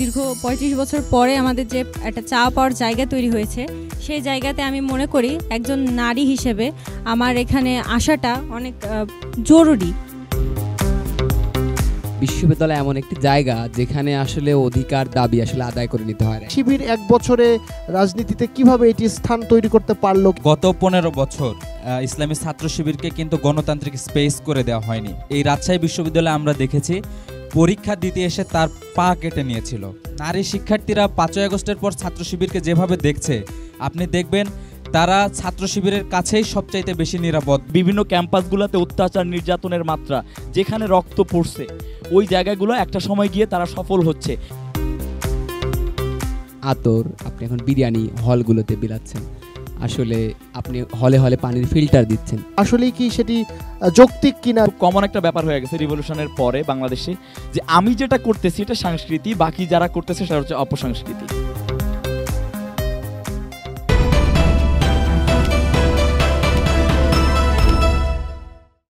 দীর্ঘ ৩৫ বছর পরে আমাদের যে একটা চা পাওয়ার জায়গা তৈরি হয়েছে, সেই জায়গাতে আমি মনে করি একজন নারী হিসেবে আমার এখানে আসাটা অনেক জরুরি। বিশ্ববিদ্যালয় এমন একটি জায়গা যেখানে আসলে অধিকার দাবি আসলে আদায় করে নিতে হয়। শিবির 1 বছরে রাজনীতিতে কিভাবে এটি স্থান তৈরি করতে পারলো? গত 15 বছর ইসলামী ছাত্র শিবিরকে কিন্তু গণতান্ত্রিক স্পেস করে দেওয়া হয়নি। এই রাজশাহী বিশ্ববিদ্যালয়ে আমরা দেখেছি পরীক্ষা দিতে এসে তার পা কেটে নিয়েছিল। নারী শিক্ষার্থীরা 5ই আগস্টের পর ছাত্র শিবিরকে যেভাবে দেখছে, আপনি দেখবেন তারা ছাত্র শিবিরের কাছেই সবচাইতে বেশি নিরাপদ। বিভিন্ন ক্যাম্পাসগুলোতে অত্যাচার নির্যাতনের মাত্রা, যেখানে রক্ত পড়ছে, ওই জায়গাগুলো একটা সময় গিয়ে তারা সফল হচ্ছে। আতর আপনি এখন বিরিয়ানি হলগুলোতে বিলাচ্ছেন, আসলে আপনি হলে হলে পানির ফিল্টার দিচ্ছেন, আসলে কি সেটি যৌক্তিক কিনা? কমন একটা ব্যাপার হয়ে গেছে রিভলিউশনের পরে বাংলাদেশে, যে আমি যেটা করতেছি এটা সংস্কৃতি, বাকি যারা করতেছে সেটা হচ্ছে অপসংস্কৃতি।